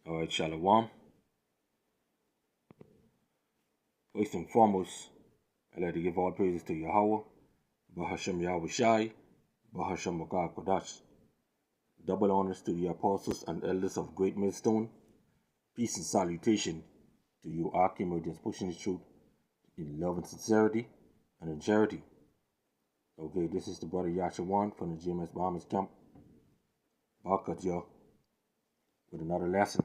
All right, Shalom. First and foremost, I'd like to give all praises to Yahweh, Bahashem Yahweh Shai, Bahashem Makar Kodash. Double honors to the apostles and elders of Great Millstone. Peace and salutation to you, Archimedes, pushing the truth in love and sincerity and in charity. Okay, this is the brother Yashawan from the GMS Bahamas camp. Back at y'all with another lesson.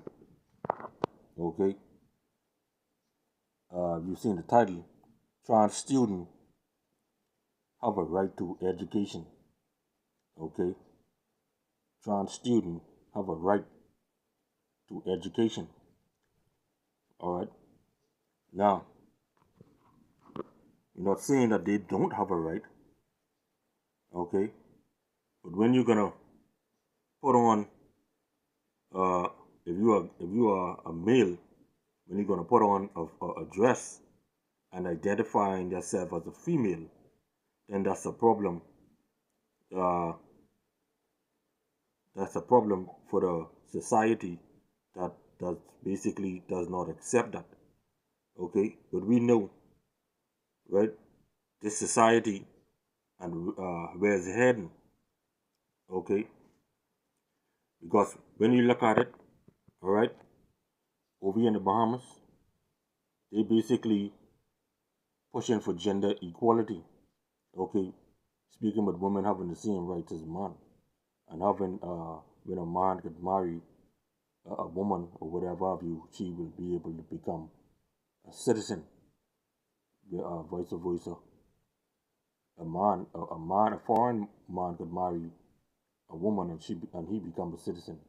Okay, you've seen the title, Trans Student Have a Right to Education. Okay, trans students have a right to education. All right, now you're not saying that they don't have a right. Okay, but when you're gonna put on, if you are a male, when you're gonna put on a dress and identifying yourself as a female, then that's a problem. Uh, that's a problem for the society that basically does not accept that. Okay, but we know, right? This society and where it's heading. Okay, because when you look at it, all right, over in the Bahamas, they basically pushing for gender equality. Okay, speaking about women having the same rights as man, and having when a man could marry a woman or whatever have you, she will be able to become a citizen. Vice versa, a foreign man could marry a woman and he become a citizen.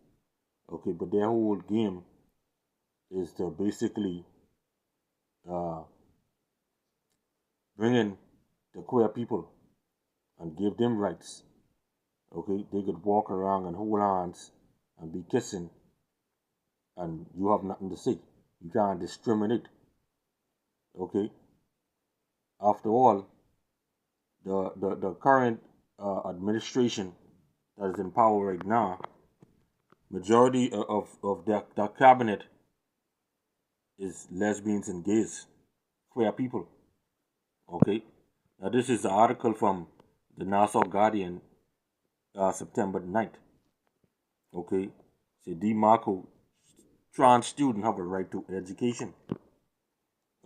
Okay, but their whole game is to basically uh, bring in the queer people and give them rights. Okay, they could walk around and hold hands and be kissing, and you have nothing to say. You can't discriminate. Okay, after all, the current administration that is in power right now, majority of their cabinet is lesbians and gays, queer people. Okay, now this is the article from the Nassau Guardian, September 9th. Okay, say DeMarco, trans students have a right to education.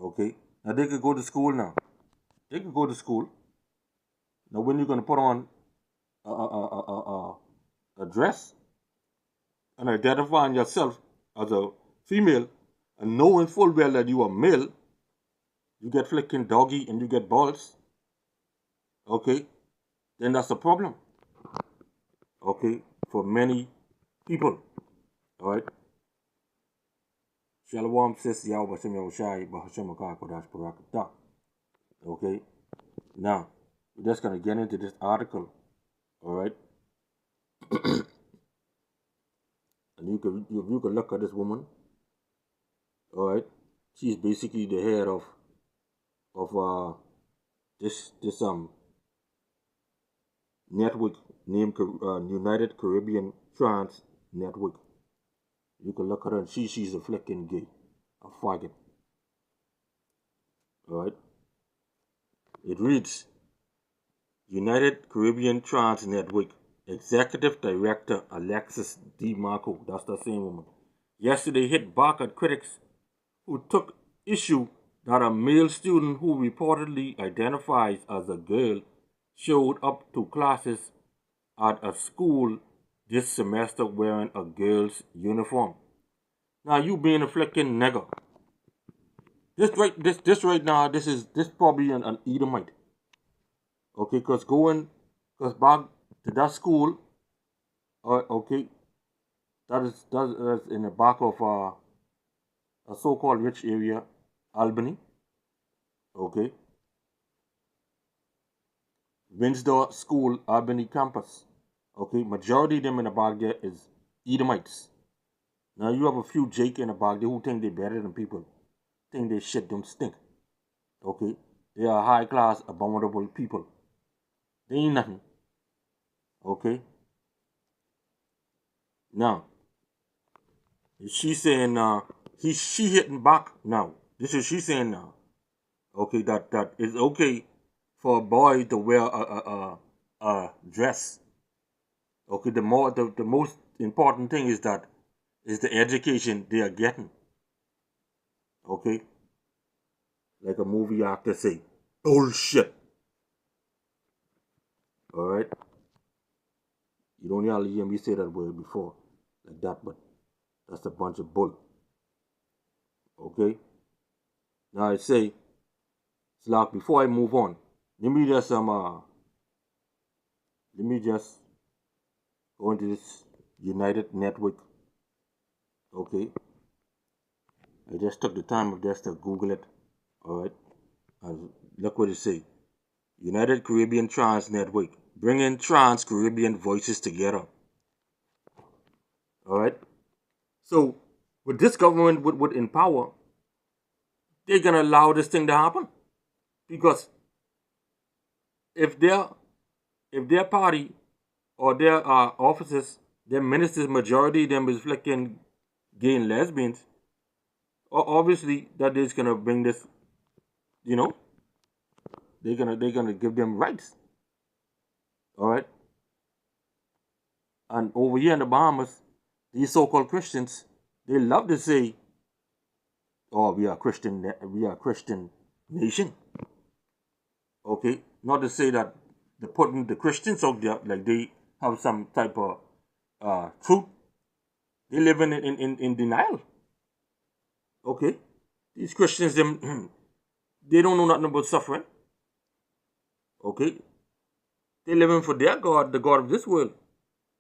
Okay, now they could go to school now. They could go to school. Now when you're gonna put on a dress and identifying yourself as a female and knowing full well that you are male, you get flicking doggy and you get balls. Okay, then that's a problem. Okay, for many people. All right. Shalom says Yahweh Hashem Yahushai Bahashem Makar Kodash Barakatah. Okay. Now, we're just gonna get into this article. All right. And you can look at this woman. All right. She's basically the head of this network named United Caribbean Trans Network. You can look at her and she's a flicking gay, a faggot. All right. It reads, United Caribbean Trans Network Executive Director Alexis DeMarco, that's the same woman, yesterday hit back at critics who took issue that a male student who reportedly identifies as a girl showed up to classes at a school this semester wearing a girl's uniform. Now you being a flicking nigger. This right now, this probably an Edomite. Okay, cause back to that school, okay, that is in the back of a so-called rich area, Albany. Okay, Windsor School, Albany campus. Okay, majority of them in the back there is Edomites. Now you have a few Jake in the back there who think they're better than people, think their shit don't stink. Okay, they are high class, abominable people. They ain't nothing. Okay. Now, She's saying she hitting back now. This is she saying now. Okay, that it's okay for a boy to wear a dress. Okay, the most important thing is that is the education they are getting. Okay, like a movie actor say, bullshit. All right, you don't really hear me say that word before like that, but that's a bunch of bull. Okay, now I say, Slack. Before I move on, let me just let me just go into this United Network. Okay, I just took the time of just to Google it. All right, and look what it say. United Caribbean Trans Network, bringing trans Caribbean voices together. All right. So, with this government would in power, they're gonna allow this thing to happen because if their party or their officers, their ministers, majority of them is flicking gay and lesbians, obviously that is gonna bring this. You know, they're gonna give them rights. All right. And over here in the Bahamas, these so-called Christians, they love to say, "Oh, we are Christian. We are a Christian nation." Okay, not to say that they're putting the Christians out there like they have some type of truth. They live in denial. Okay, these Christians them they don't know nothing about suffering. Okay, they living for their God, the God of this world.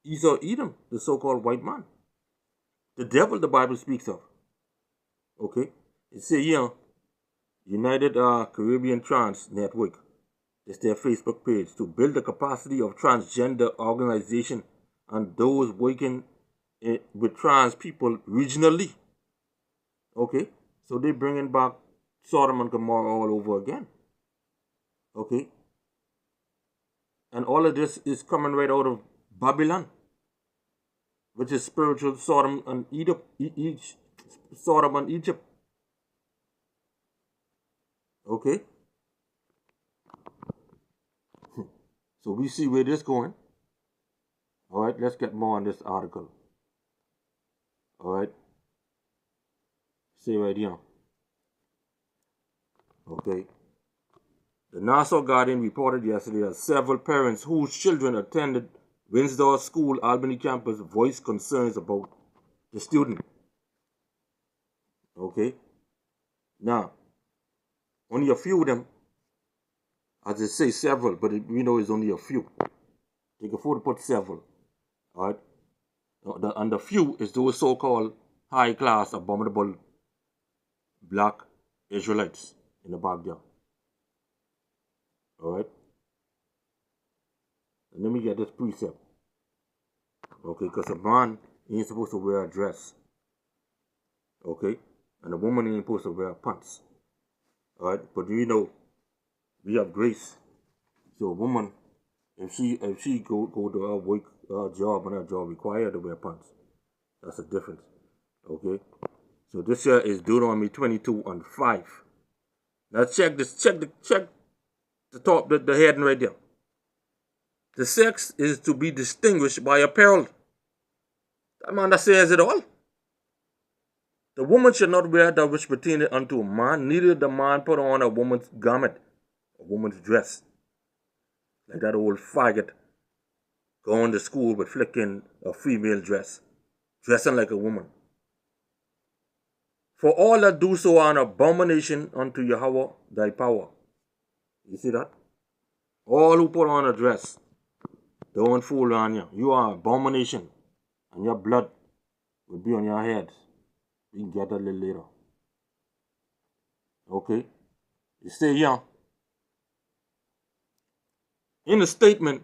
Esau Edom, the so-called white man, the devil the Bible speaks of. Okay, it say here, United Caribbean Trans Network. It's their Facebook page to build the capacity of transgender organization and those working with trans people regionally. Okay, so they bringing back Sodom and Gomorrah all over again. Okay, and all of this is coming right out of Babylon, which is spiritual Sodom and Egypt, Sodom and Egypt. Okay, so we see where this going. All right, let's get more on this article. All right, see right here. Okay. The Nassau Guardian reported yesterday that several parents whose children attended Windsor School Albany campus voiced concerns about the student. Okay. Now, only a few of them, as they say several, but we know it's only a few. They can afford to put several. All right. And the few is those so-called high-class, abominable black Israelites in the back there. All right. And let me get this precept. Okay, because a man ain't supposed to wear a dress. Okay, and a woman ain't supposed to wear pants. All right, but you know, we have grace. So a woman, if she go to her work, her job, and her job require her to wear pants, that's the difference. Okay, so this here is Deuteronomy 22:5. Now check this. Check the top, the heading right there. The sex is to be distinguished by apparel. That man that says it all. The woman should not wear that which pertaineth unto a man, neither the man put on a woman's garment, a woman's dress. Like that old faggot going to school but flicking a female dress, dressing like a woman. For all that do so are an abomination unto Yahweh thy power. You see that? All who put on a dress, don't fool on you. You are an abomination, and your blood will be on your heads. We can get that a little later. Okay? You stay young. In a statement,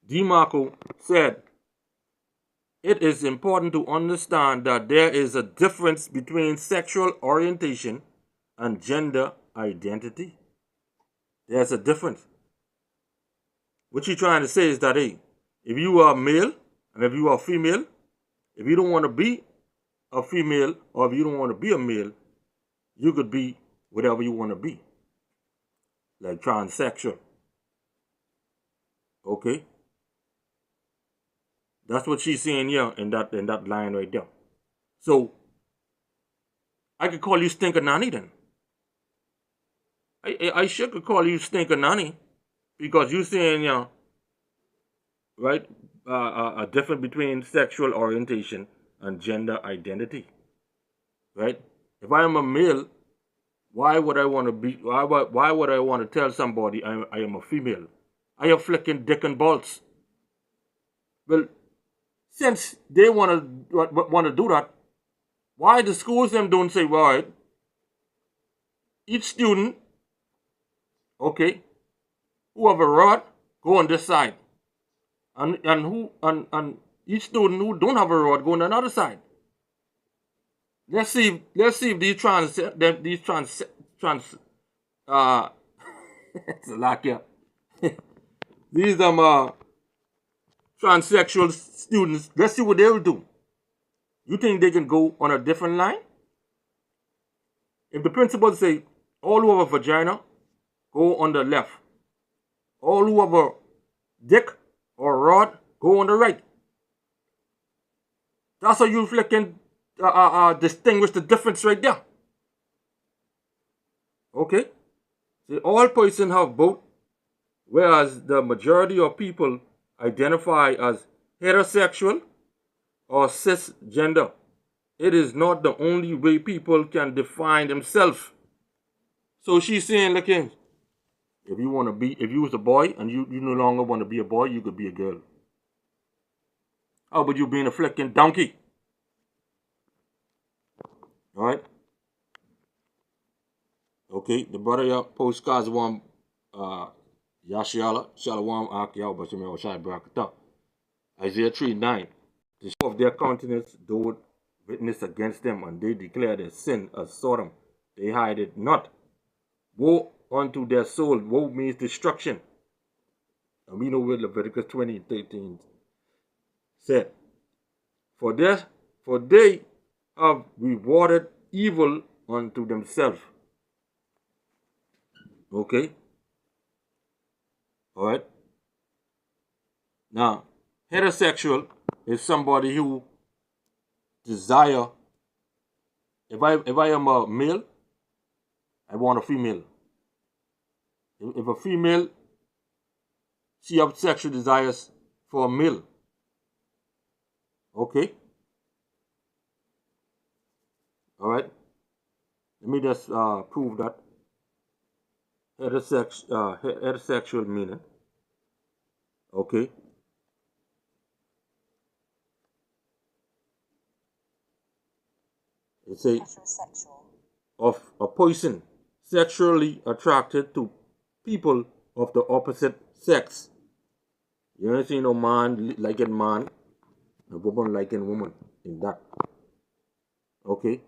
DeMarco said, it is important to understand that there is a difference between sexual orientation and gender identity. There's a difference. What you're trying to say is that, hey, if you are male and if you are female, if you don't want to be a female, or if you don't want to be a male, you could be whatever you want to be, like transsexual. Okay, that's what she's saying here in that line right there. So I could call you Stinker Nanny then. I should could call you Stinker Nanny because you're saying, right, a difference between sexual orientation and gender identity, right? If I am a male, why would I want to be? Why would I want to tell somebody I am a female? I am flicking dick and balls. Well, since they want to do that, why the schools them don't say, well, right, each student, okay, who have a rod, go on this side, and each student who don't have a rod, go on another side. Let's see if these trans it's a lot here. These transsexual students, let's see what they will do. You think they can go on a different line? If the principal say, all who have a vagina, go on the left. All who have a dick or rod, go on the right. That's how you can distinguish the difference right there. Okay? See, all persons have both, whereas the majority of people identify as heterosexual or cisgender. It is not the only way people can define themselves. So she's saying, look in, if you was a boy and you no longer want to be a boy, you could be a girl. How about you being a flicking donkey? Alright? Okay, the brother here postcards one Yashiala, Shalawam Akiyaw Bashim Oshai Brakata. Isaiah 3:9. The show of their countenance do witness against them, and they declare their sin as Sodom. They hide it not. Woe unto their soul. Woe means destruction. And we know what Leviticus 20:13 said. For they have rewarded evil unto themselves. Okay? Alright? Now, heterosexual is somebody who desire, if I am a male, I want a female. If a female, she has sexual desires for a male. Okay? Alright? Let me just prove that. Heterosexual meaning. Okay? It's a of a person sexually attracted to people of the opposite sex. You don't see no man liking man, a woman liking woman in that. Okay?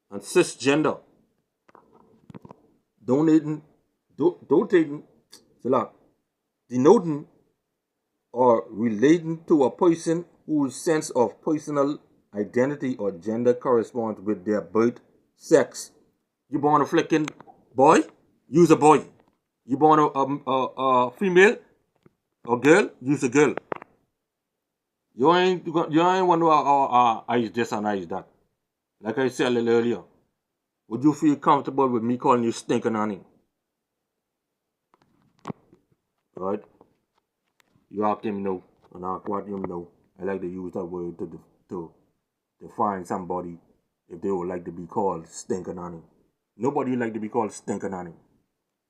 And cisgender. Denoting or relating to a person whose sense of personal identity or gender corresponds with their birth sex. You born a flicking boy? Use a boy. You born a female or girl? Use a girl. You ain't want to eyes this and eyes that. Like I said a little earlier, would you feel comfortable with me calling you Stinker Nanny? Right? You ask him no, and ask what him no. I like to use that word to define somebody if they would like to be called Stinker Nanny. Nobody would like to be called Stinker Nanny.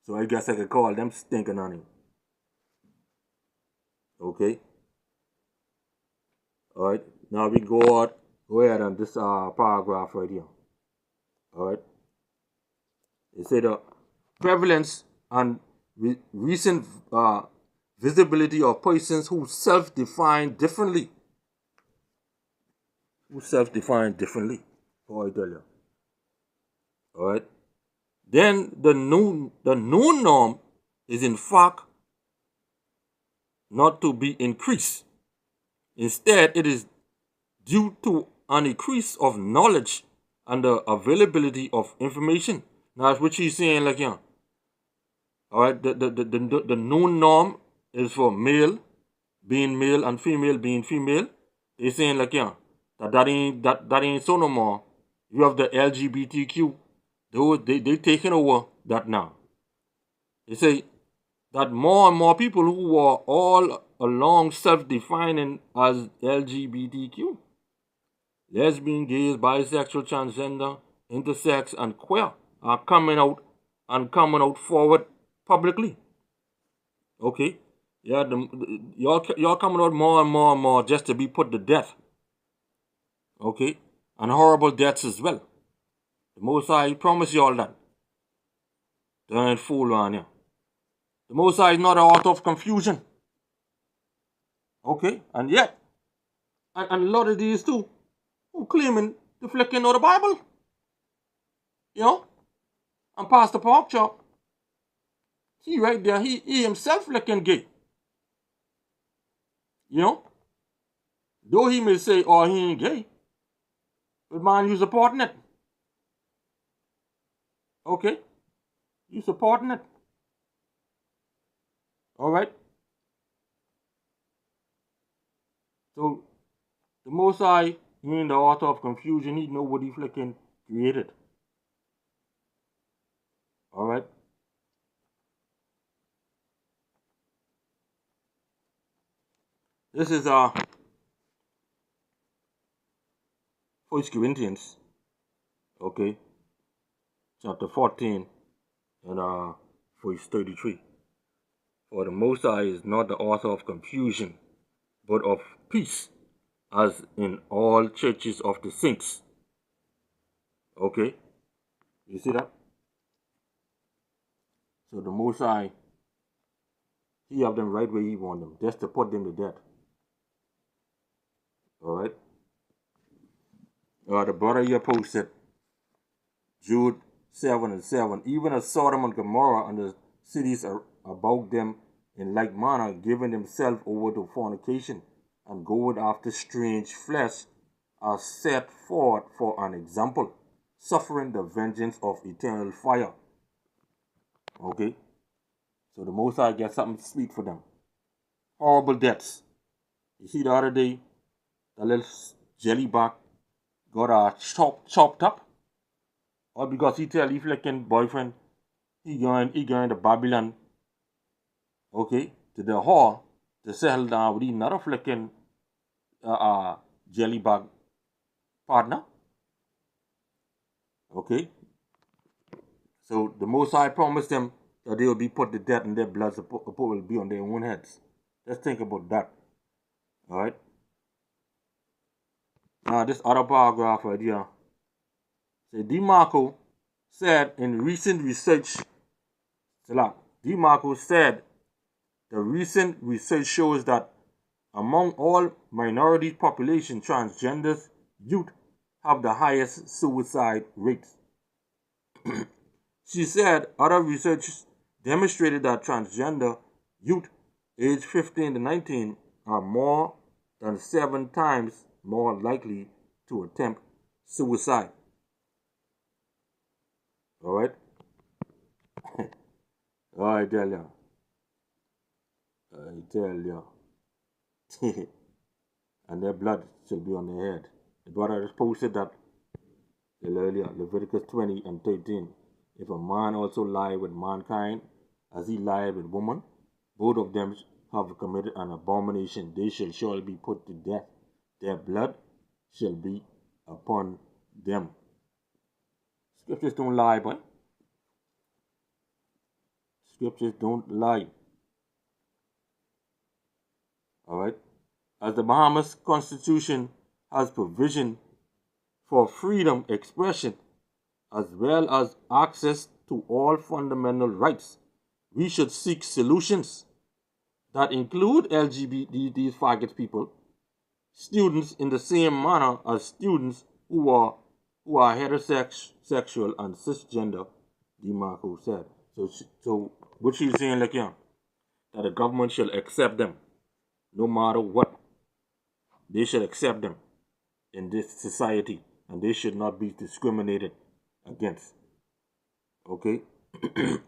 So I guess I could call them Stinker Nanny. Okay? Alright, now we go ahead on this paragraph right here. Alright? It said the prevalence and recent visibility of persons who self-define differently. Who self-define differently. Oh, I tell you. Alright? Then the new norm is in fact not to be increased. Instead, it is due to an increase of knowledge and the availability of information. Now, that's what she's saying, like, yeah. All right, the new norm is for male being male and female being female. They saying, like, yeah, that ain't so no more. You have the LGBTQ. They taking over that now. They say that more and more people who are all along self-defining as LGBTQ, lesbian, gays, bisexual, transgender, intersex, and queer, are coming out forward publicly. Okay, yeah, y'all coming out more and more and more just to be put to death. Okay, and horrible deaths as well. The Most High promise y'all that. Don't fool on you. The Most High is not an author of confusion. Okay, and yet, and a lot of these too, who claiming to flicking know the Bible. You know, and Pastor Porkchop, he right there, he himself flicking gay. You know, though he may say, oh, he ain't gay, but man, you supporting it. Okay, you supporting it. All right. So the Most High, he ain't the author of confusion. He know what he flicking created. All right. This is 1 Corinthians, okay, chapter 14 and verse 33. For the Most High is not the author of confusion, but of peace, as in all churches of the saints. Okay, you see that? So the Most High, he have them right where he want them, just to put them to death. All right. The brother here posted Jude 7:7. Even as Sodom and Gomorrah and the cities about them in like manner, giving themselves over to fornication and going after strange flesh, are set forth for an example, suffering the vengeance of eternal fire. Okay? So the Most High gets something sweet for them. Horrible deaths. You see the other day, the little jellyback got chopped up. Or because he tell his flicking boyfriend he going to Babylon, okay, to the hall to settle down with another flicking jellybag partner. Okay. So the Most High promised them that they will be put to death and their blood will be on their own heads. Just think about that. Alright. Now this other paragraph right here. Say DeMarco said in recent research, DeMarco said the recent research shows that among all minority population, transgenders youth have the highest suicide rates. She said other research demonstrated that transgender youth aged 15 to 19 are more than 7 times more likely to attempt suicide. Alright? I tell ya. And their blood shall be on their head. The brother just posted that earlier, Leviticus 20:13. If a man also lie with mankind, as he lied with woman, both of them have committed an abomination. They shall surely be put to death. Their blood shall be upon them. Scriptures don't lie, boy. Scriptures don't lie. Alright? As the Bahamas Constitution has provision for freedom expression as well as access to all fundamental rights, we should seek solutions that include LGBT, these faggot people, students in the same manner as students who are heterosexual and cisgender, DeMarco said. So what she's saying, like, yeah, that the government shall accept them no matter what. They should accept them. in this society, and they should not be discriminated against. Okay? You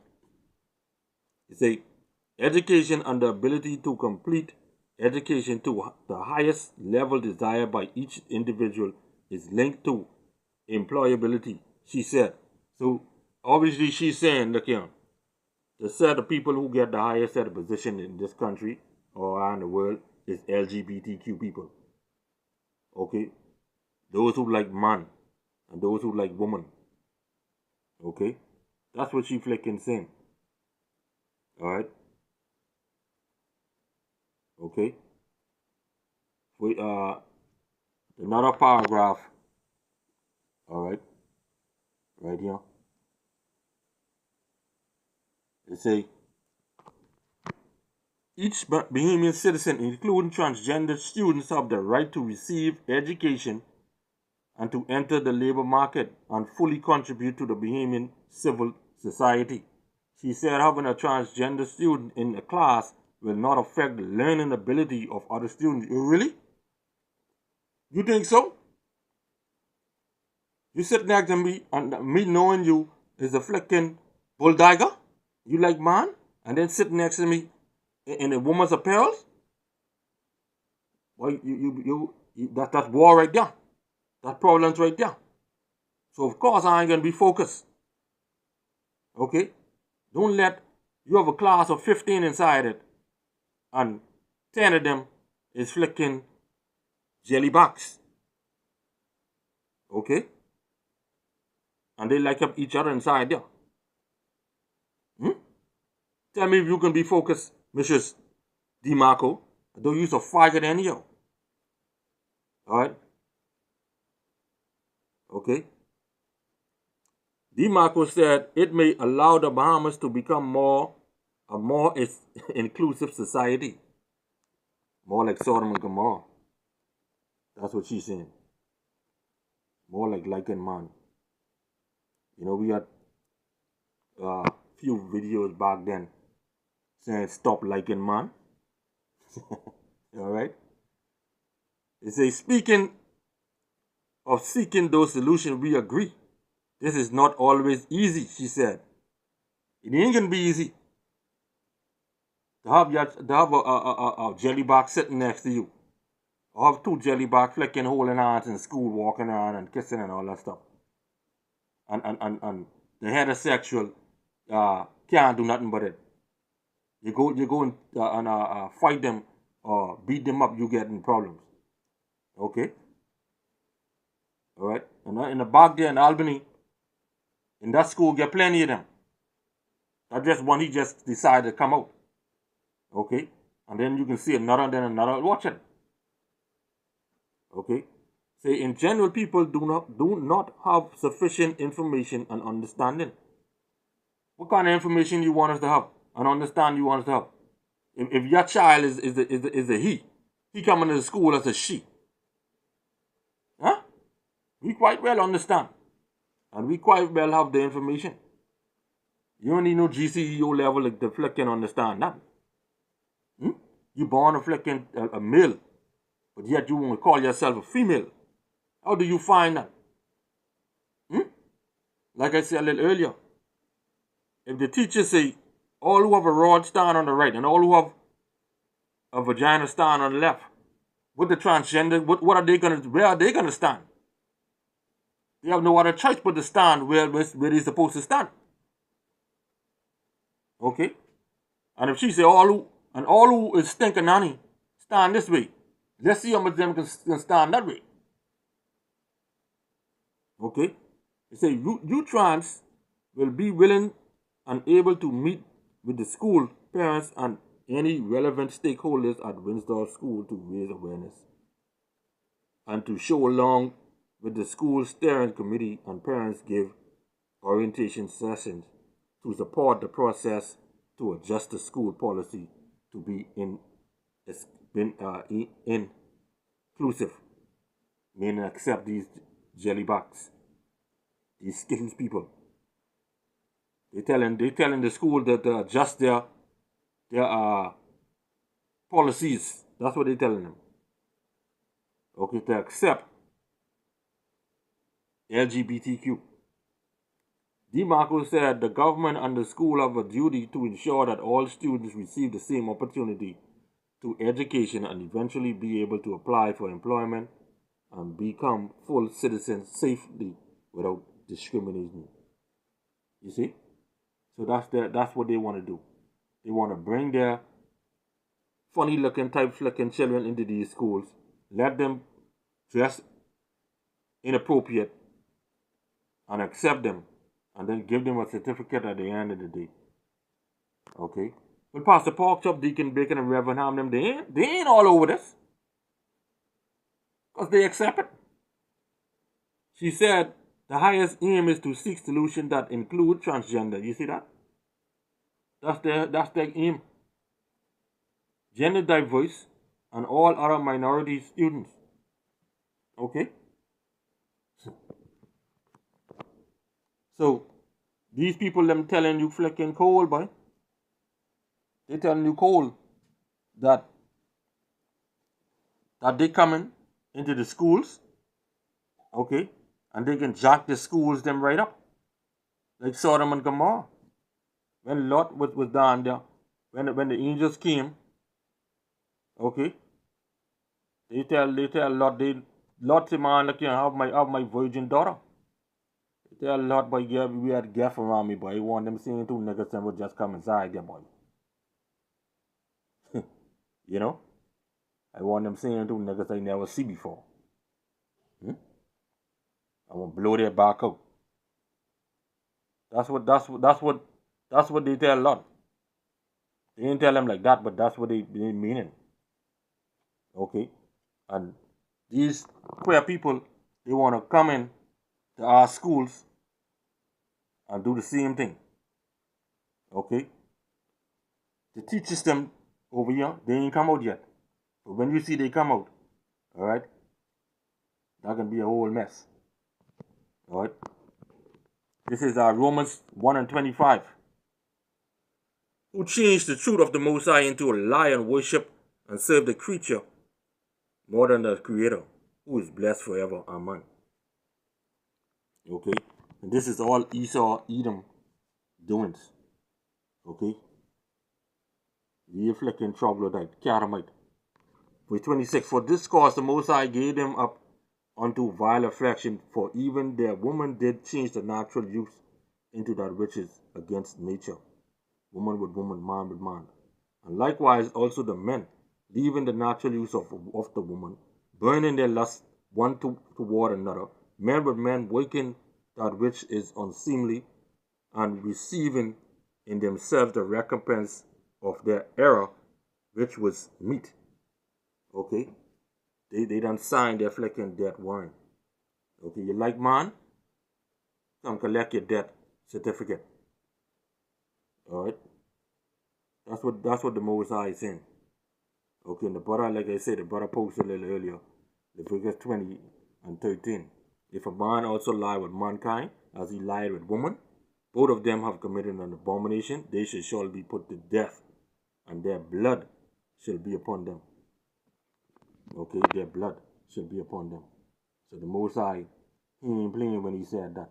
say education and the ability to complete education to the highest level desired by each individual is linked to employability, she said. So obviously she's saying, look here, the set of people who get the highest set of position in this country or around the world is LGBTQ people. Okay? Those who like man and those who like woman. Okay? That's what she flicking saying. Alright? Okay? We another paragraph, alright, right here. They say each Bahamian citizen, including transgender students, have the right to receive education and to enter the labor market and fully contribute to the Bahamian civil society. She said having a transgender student in a class will not affect the learning ability of other students. Really? You think so? You sit next to me and me knowing you is a flicking bulldiger? You like man? And then sit next to me in a woman's apparel? Well, that's war right there. That problem's right there. So of course I ain't gonna be focused. Okay? Don't let you have a class of 15 inside it and 10 of them is flicking jelly box. Okay? And they like up each other inside there. Tell me if you can be focused, Mrs. DeMarco. I don't use to fight at any of you. Alright? Okay? DeMarco said it may allow the Bahamas to become a more inclusive society. More like Sodom and Gomorrah. That's what she's saying. More like and man. You know, we had a few videos back then saying stop liking man. Alright? They say, speaking of seeking those solutions, we agree. This is not always easy, she said. It ain't gonna be easy to have a jelly box sitting next to you. Or have two jelly box flicking, holding hands in school, walking around and kissing and all that stuff. And the heterosexual can't do nothing but it. You go and fight them or beat them up, you get in problems. Okay? Alright? And in the back there in Albany, in that school, get plenty of them. That just one, he just decided to come out. Okay? And then you can see another, then another. Watch it. Okay? Say, in general, people do not have sufficient information and understanding. What kind of information you want us to have and understand you want us to have? If your child is a he coming to the school as a she. Huh? We quite well understand. And we quite well have the information. You don't need no GCEO level to flicking understand that. You born a flicking a male, but yet you want to call yourself a female. How do you find that? Like I said a little earlier, if the teacher say all who have a rod stand on the right and all who have a vagina stand on the left, with the transgender, what are they gonna? Where are they gonna stand? They have no other choice but to stand where they're supposed to stand. Okay? And if she say all who is stinking honey, stand this way. Let's see how much of them can stand that way. Okay? They say you trans will be willing and able to meet with the school, parents, and any relevant stakeholders at Windsor School to raise awareness and to show along with the school steering committee and parents give orientation sessions to support the process to adjust the school policy to be inclusive, meaning accept these jelly box, these Skittles people. They telling the school that to adjust their policies. That's what they're telling them. Okay, to accept LGBTQ. DeMarco said the government and the school have a duty to ensure that all students receive the same opportunity to education and eventually be able to apply for employment and become full citizens safely without discrimination. You see? So that's what they want to do. They want to bring their funny looking, type looking children into these schools, let them dress inappropriate and accept them, and then give them a certificate at the end of the day. Okay? But Pastor Porkchop, Deacon Bacon, and Reverend Ham, they ain't all over this. Because they accept it. She said the highest aim is to seek solutions that include transgender. You see that? That's their aim. Gender diverse and all other minority students. Okay? So these people them telling you flicking cold, boy. They telling you cold that they coming into the schools, okay, and they can jack the schools them right up. Like Sodom and Gomorrah. When Lot was down there, when the angels came, okay, they tell Lot, Lot say, man, look, you have my virgin daughter. They tell Lot, boy, yeah, we had gaff around me, boy. You want them seeing two niggas and would just come inside there, boy. You know? I want them seeing two niggas I never see before. I want to blow their back out. That's what they tell Lot. They didn't tell them like that, but that's what they mean it. Okay? And these queer people, they want to come in to our schools and do the same thing. Okay? The teacher system over here, they ain't come out yet. But when you see they come out, alright, that can be a whole mess. Alright? This is Romans 1 and 25. Who changed the truth of the Most High into a lie and worship and serve the creature more than the Creator, who is blessed forever. Amen. Okay? And this is all Esau, Edom doings. Okay? The flicking troglodyte, Catamite. Verse 26. For this cause the Most High gave them up unto vile affection, for even their woman did change the natural use into that which is against nature. Woman with woman, man with man. And likewise also the men, leaving the natural use of the woman, burning their lust one toward another, men with men, working that which is unseemly, and receiving in themselves the recompense of their error, which was meat. Okay? They done signed their flicking death warrant. Okay, you like man? Come collect your death certificate. Alright? That's what the Most High is saying. Okay, and the brother, like I said, the brother posted a little earlier, Leviticus 20 and 13. If a man also lie with mankind, as he lied with woman, both of them have committed an abomination, they shall surely be put to death, and their blood shall be upon them. Okay, their blood shall be upon them. So the Most High, he ain't playing when he said that.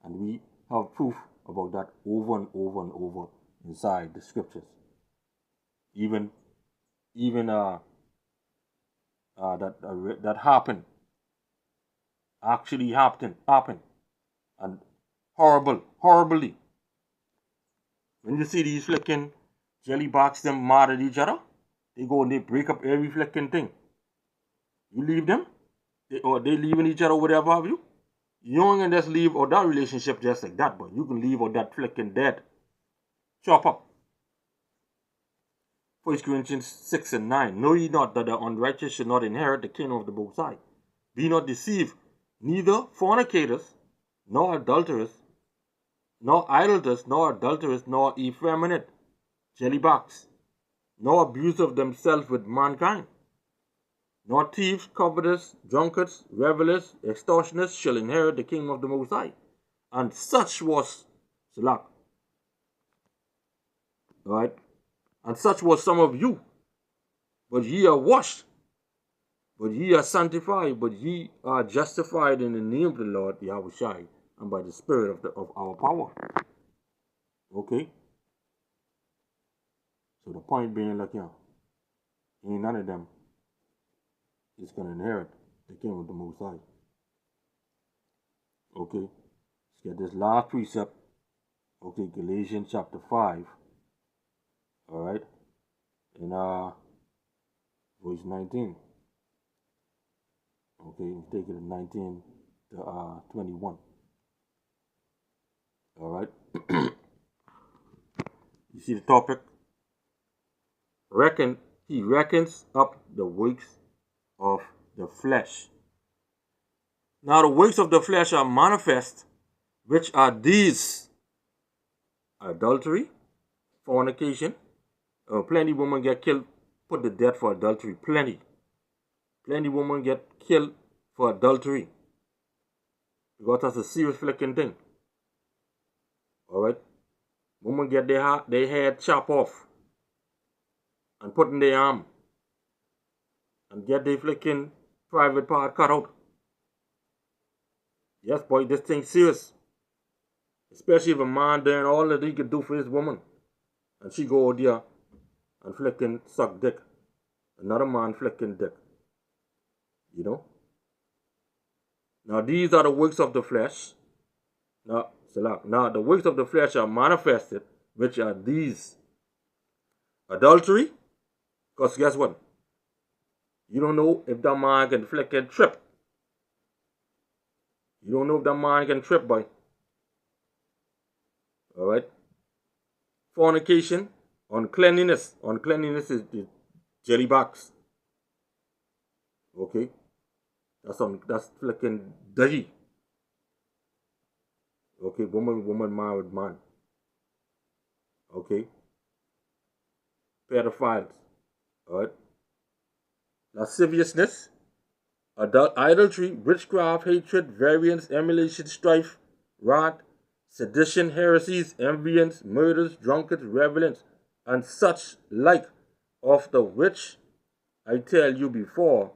And we have proof about that over and over and over inside the scriptures. Even that happened. Actually happened. And horribly. When you see these flicking jelly box them mad at each other, they go and they break up every flicking thing. You leave them, or they leaving each other, whatever have you. You don't just leave or that relationship just like that, but you can leave or that flicking dead. Chop up. 1 Corinthians 6 and 9. Know ye not that the unrighteous should not inherit the kingdom of the Most High? Be not deceived, neither fornicators, nor adulterers, nor idolaters, nor adulterers, nor effeminate, jellybox, nor abuse of themselves with mankind, nor thieves, covetous, drunkards, revelers, extortioners shall inherit the kingdom of the Most High. And such was Salak. Alright? And such was some of you. But ye are washed, But ye are sanctified, but ye are justified in the name of the Lord Yahushai, and by the Spirit of our power. Okay? So the point being, like, ain't none of them is going to inherit the kingdom of the Most High. Okay? Let's get this last precept. Okay, Galatians chapter 5. Alright? In verse 19. Okay, take it at 19 to 21. Alright? You see the topic? He reckons up the works of the flesh. Now the works of the flesh are manifest, which are these: adultery, fornication. Plenty women get killed, put to death for adultery. Plenty women get killed for adultery, because that's a serious flicking thing. Alright? Women get their head chopped off and put in their arm and get their flicking private part cut out. Yes, boy, this thing's serious. Especially if a man doing all that he could do for his woman, and she go out there and flicking suck dick. Another man flicking dick. You know? Now these are the works of the flesh. Now the works of the flesh are manifested, which are these: adultery. Because guess what? You don't know if that man can flicking trip. You don't know if that man can trip, boy. Alright? Fornication. Uncleanliness. Uncleanliness is the jelly box. Okay? That's flicking dirty. Okay, woman, man with man. Okay? Pedophiles. Alright? Lasciviousness, idolatry, witchcraft, hatred, variance, emulation, strife, wrath, sedition, heresies, envyings, murders, drunkards, revelings, and such like, of the which I tell you before,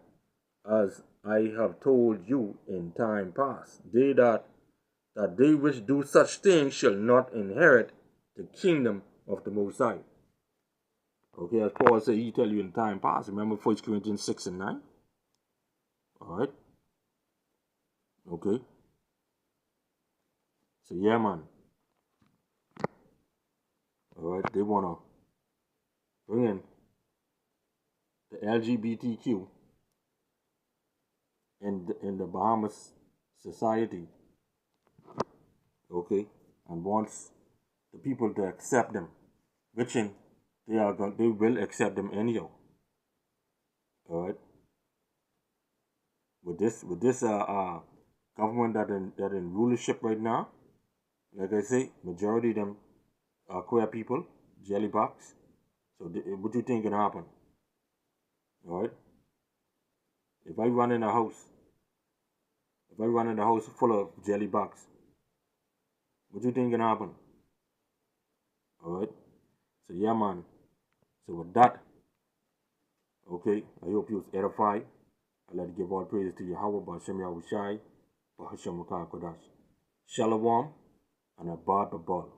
as I have told you in time past, that they which do such things shall not inherit the kingdom of the Most High. Okay, as Paul said, he tell you in time past. Remember 1 Corinthians 6 and 9? Alright? Okay. So yeah, man. Alright, they wanna bring in the LGBTQ in the Bahamas society. Okay? And wants the people to accept them. Which they will accept them anyhow. Alright? With this government that in rulership right now, like I say, majority of them are queer people, jelly box. So what do you think can happen? Alright? If I run in a house full of jelly box, what do you think can happen? Alright? So yeah, man. So with that, okay, I hope you was edified. I'd like to give all praise to Yahweh, Ba'ashem Yahushai, Ba'ashem Makar Kodash. Shalom and Abad Babal.